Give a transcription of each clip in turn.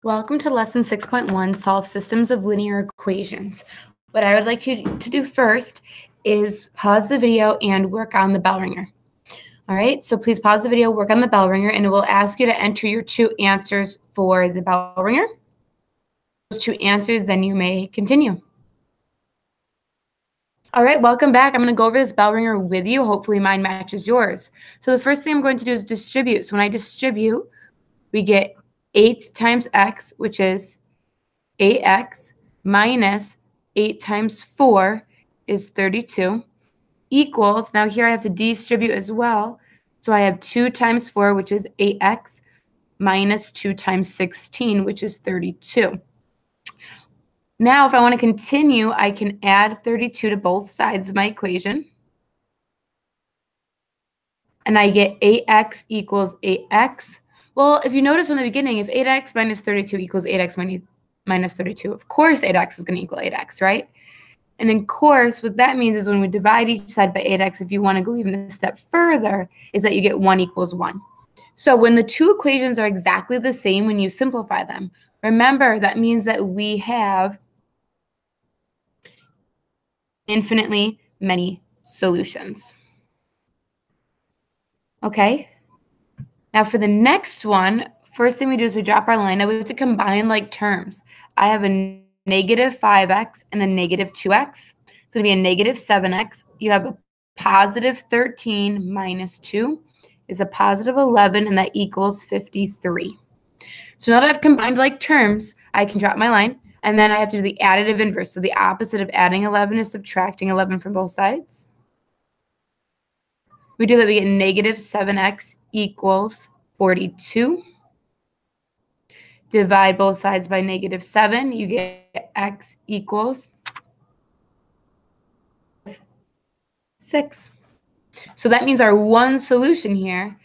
Welcome to Lesson 6.1, Solve Systems of Linear Equations. What I would like you to do first is pause the video and work on the bell ringer. All right, so please pause the video, work on the bell ringer, and it will ask you to enter your two answers for the bell ringer. Those two answers, then you may continue. All right, welcome back. I'm going to go over this bell ringer with you. Hopefully mine matches yours. So the first thing I'm going to do is distribute. So when I distribute, we get 8 times x, which is 8x, minus 8 times 4 is 32, equals, now here I have to distribute as well, so I have 2 times 4, which is 8x, minus 2 times 16, which is 32. Now, if I want to continue, I can add 32 to both sides of my equation. And I get 8x equals 8x. Well, if you notice from the beginning, if 8x minus 32 equals 8x minus 32, of course 8x is going to equal 8x, right? And of course, what that means is when we divide each side by 8x, if you want to go even a step further, is that you get 1 equals 1. So when the two equations are exactly the same, when you simplify them, remember that means that we have infinitely many solutions. Okay? Now for the next one, first thing we do is we drop our line. Now we have to combine like terms. I have a negative 5x and a negative 2x. It's going to be a negative 7x. You have a positive 13 minus 2 is a positive 11, and that equals 53. So now that I've combined like terms, I can drop my line, and then I have to do the additive inverse. So the opposite of adding 11 is subtracting 11 from both sides. We do that, we get negative 7x equals 42. Divide both sides by negative 7. You get x equals 6. So that means our one solution here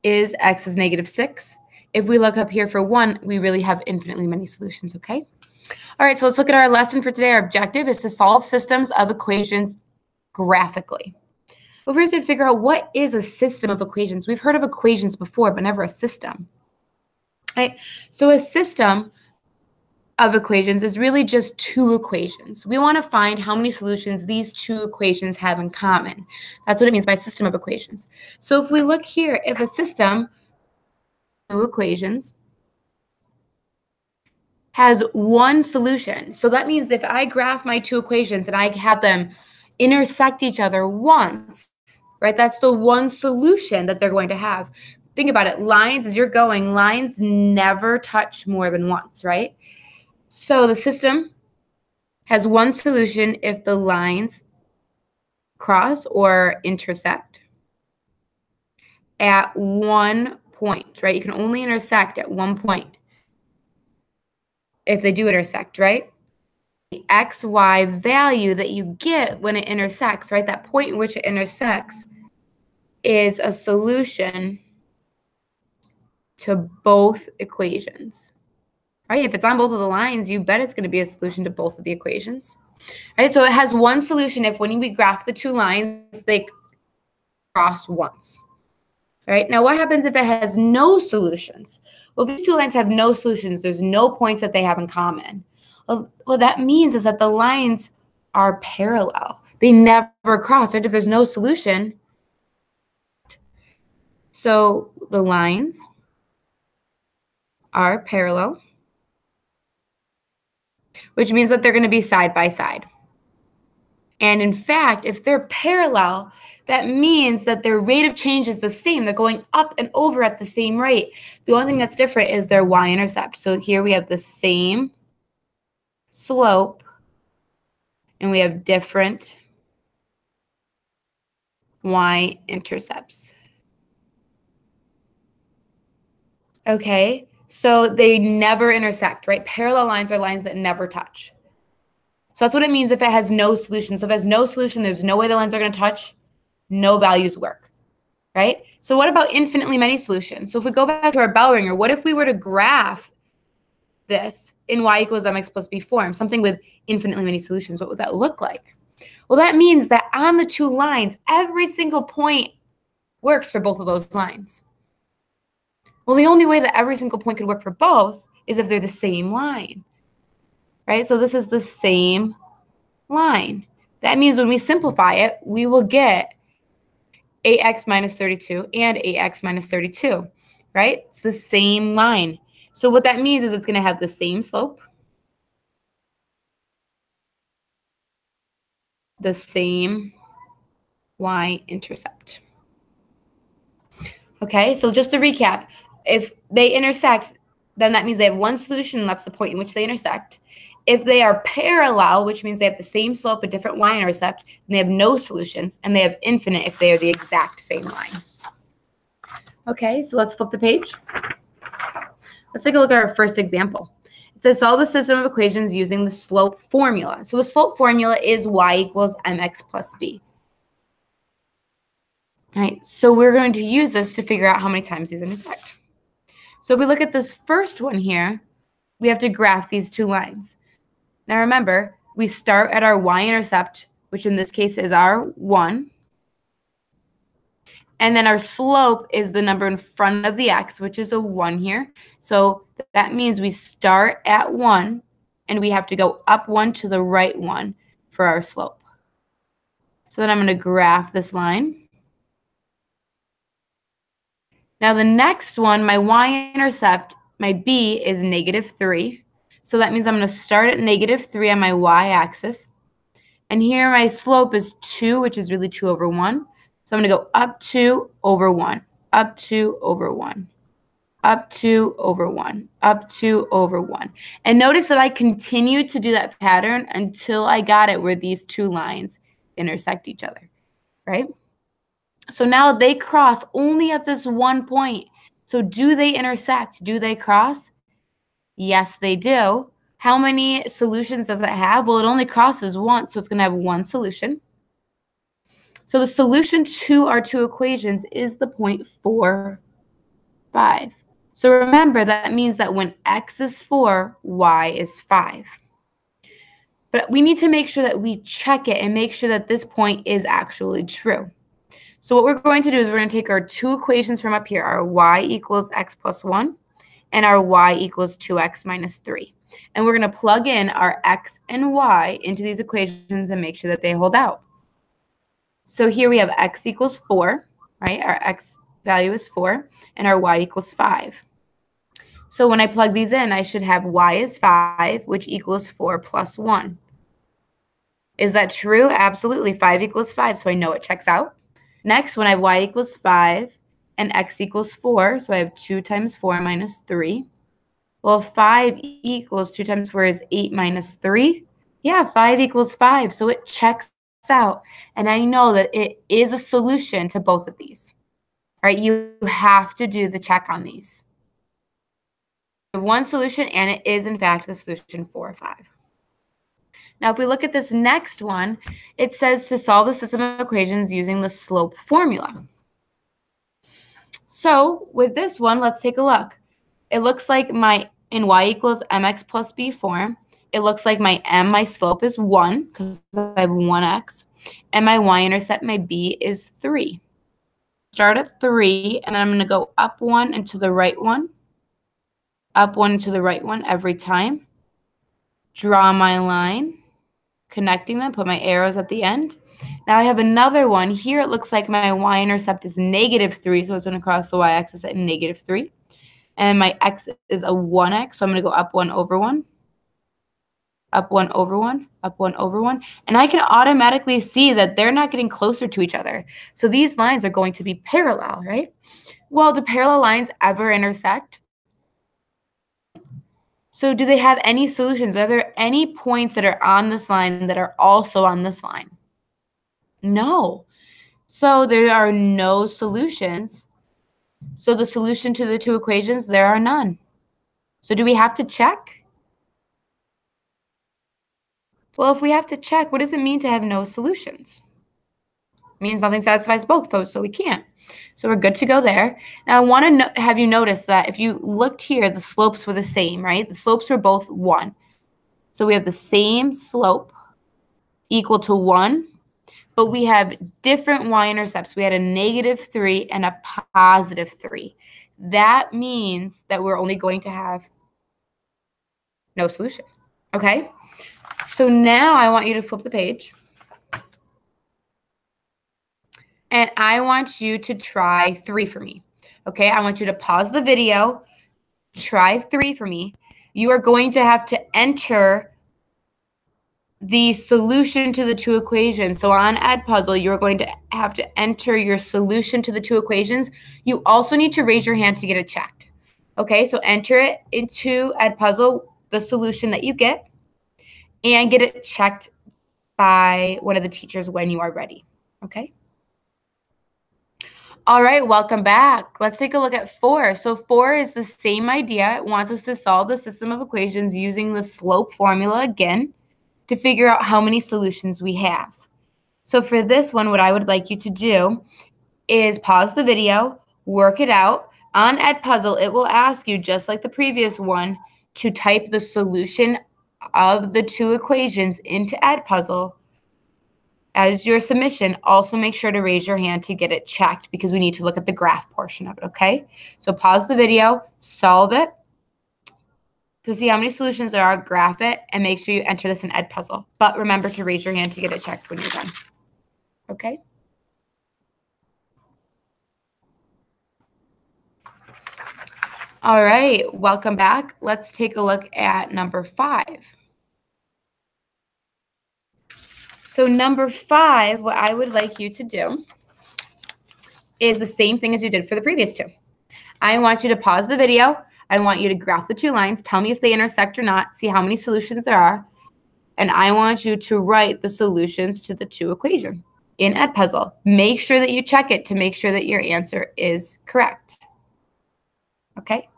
is x is negative 6. If we look up here for 1, we really have infinitely many solutions, okay? All right, so let's look at our lesson for today. Our objective is to solve systems of equations graphically. Well, first we have to figure out what is a system of equations. We've heard of equations before, but never a system. Right? So a system of equations is really just two equations. We want to find how many solutions these two equations have in common. That's what it means by system of equations. So if we look here, if a system of two equations has one solution, so that means if I graph my two equations and I have them intersect each other once, right? That's the one solution that they're going to have. Think about it. Lines, as you're going, lines never touch more than once, right? So the system has one solution if the lines cross or intersect at one point, right? You can only intersect at one point if they do intersect, right? The XY value that you get when it intersects, right? That point in which it intersects is a solution to both equations, right? If it's on both of the lines, you bet it's going to be a solution to both of the equations, right? So it has one solution if when we graph the two lines, they cross once, right? Now, what happens if it has no solutions? Well, if these two lines have no solutions, there's no points that they have in common. Well, what that means is that the lines are parallel. They never cross, right? If there's no solution, so the lines are parallel, which means that they're going to be side by side. And in fact, if they're parallel, that means that their rate of change is the same. They're going up and over at the same rate. The only thing that's different is their y-intercept. So here we have the same slope, and we have different y-intercepts. Okay, so they never intersect, right? Parallel lines are lines that never touch. So that's what it means if it has no solution. So if it has no solution, there's no way the lines are going to touch. No values work, right? So what about infinitely many solutions? So if we go back to our bell ringer, what if we were to graph this in y equals mx plus b form, something with infinitely many solutions? What would that look like? Well, that means that on the two lines, every single point works for both of those lines. Well, the only way that every single point could work for both is if they're the same line, right? So this is the same line. That means when we simplify it, we will get 8x minus 32 and 8x minus 32, right? It's the same line. So what that means is it's going to have the same slope, the same y-intercept. Okay, so just to recap, if they intersect, then that means they have one solution, and that's the point in which they intersect. If they are parallel, which means they have the same slope, a different y-intercept, and they have no solutions, and they have infinite if they are the exact same line. Okay, so let's flip the page. Let's take a look at our first example. It says solve the system of equations using the slope formula. So the slope formula is y equals mx plus b. All right, so we're going to use this to figure out how many times these intersect. So if we look at this first one here, we have to graph these two lines. Now remember, we start at our y-intercept, which in this case is our 1. And then our slope is the number in front of the x, which is a 1 here. So that means we start at 1, and we have to go up 1 to the right 1 for our slope. So then I'm going to graph this line. Now the next one, my y-intercept, my b, is -3. So that means I'm going to start at -3 on my y-axis. And here my slope is 2, which is really 2 over 1. So I'm going to go up 2 over 1, up 2 over 1, up 2 over 1, up 2 over 1. And notice that I continued to do that pattern until I got it where these two lines intersect each other, right? So now they cross only at this one point. So do they intersect? Do they cross? Yes, they do. How many solutions does it have? Well, it only crosses once, so it's going to have one solution. So the solution to our two equations is the point 4, 5. So remember, that means that when x is 4, y is 5. But we need to make sure that we check it and make sure that this point is actually true. So what we're going to do is we're going to take our two equations from up here, our y equals x plus 1 and our y equals 2x minus 3. And we're going to plug in our x and y into these equations and make sure that they hold out. So here we have x equals 4, right? Our x value is 4, and our y equals 5. So when I plug these in, I should have y is 5, which equals 4 plus 1. Is that true? Absolutely. 5 equals 5, so I know it checks out. Next, when I have y equals 5 and x equals 4, so I have 2 times 4 minus 3. Well, 5 equals 2 times 4 is 8 minus 3. Yeah, 5 equals 5, so it checks out. And I know that it is a solution to both of these. All right, you have to do the check on these. One solution, and it is, in fact, the solution 4 or 5. Now, if we look at this next one, it says to solve the system of equations using the slope formula. So with this one, let's take a look. It looks like in y equals mx plus b form, it looks like my slope is 1 because I have 1x, and my y-intercept, my b, is 3. Start at 3, and I'm going to go up 1 and to the right 1, up 1 and to the right 1 every time. Draw my line, connecting them, put my arrows at the end. Now I have another one. Here it looks like my y-intercept is -3, so it's going to cross the y-axis at -3. And my x is a 1x, so I'm going to go up 1 over 1, up 1 over 1, up 1 over 1. And I can automatically see that they're not getting closer to each other. So these lines are going to be parallel, right? Well, do parallel lines ever intersect? So do they have any solutions? Are there any points that are on this line that are also on this line? No. So there are no solutions. So the solution to the two equations, there are none. So do we have to check? Well, if we have to check, what does it mean to have no solutions? It means nothing satisfies both those, so we can't. So we're good to go there. Now I want to have you notice that if you looked here, the slopes were the same, right? The slopes were both 1. So we have the same slope equal to 1, but we have different y-intercepts. We had a -3 and a +3. That means that we're only going to have no solution. Okay? So now I want you to flip the page. And I want you to try 3 for me. Okay? I want you to pause the video. Try 3 for me. You are going to have to enter the solution to the 2 equations. So on Edpuzzle, you're going to have to enter your solution to the 2 equations. You also need to raise your hand to get it checked. Okay, so enter it into Edpuzzle, the solution that you get, and get it checked by one of the teachers when you are ready. Okay? All right, welcome back. Let's take a look at 4. So 4 is the same idea. It wants us to solve the system of equations using the slope formula again to figure out how many solutions we have. So for this one, what I would like you to do is pause the video, work it out. On Edpuzzle, it will ask you, just like the previous one, to type the solution of the 2 equations into Edpuzzle as your submission. Also make sure to raise your hand to get it checked because we need to look at the graph portion of it, okay? So pause the video, solve it. To see how many solutions there are, graph it, and make sure you enter this in Edpuzzle. But remember to raise your hand to get it checked when you're done. Okay? All right, welcome back. Let's take a look at number 5. So number 5, what I would like you to do is the same thing as you did for the previous 2. I want you to pause the video. I want you to graph the 2 lines. Tell me if they intersect or not. See how many solutions there are. And I want you to write the solutions to the 2 equations in Edpuzzle. Make sure that you check it to make sure that your answer is correct. Okay?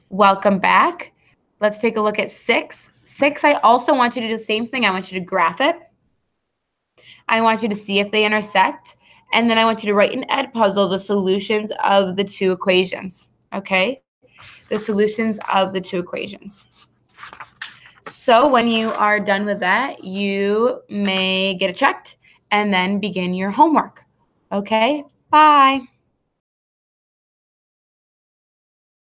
Welcome back. Let's take a look at 6. 6, I also want you to do the same thing. I want you to graph it. I want you to see if they intersect. And then I want you to write in Edpuzzle the solutions of the 2 equations, okay? The solutions of the 2 equations. So when you are done with that, you may get it checked and then begin your homework, okay? Bye.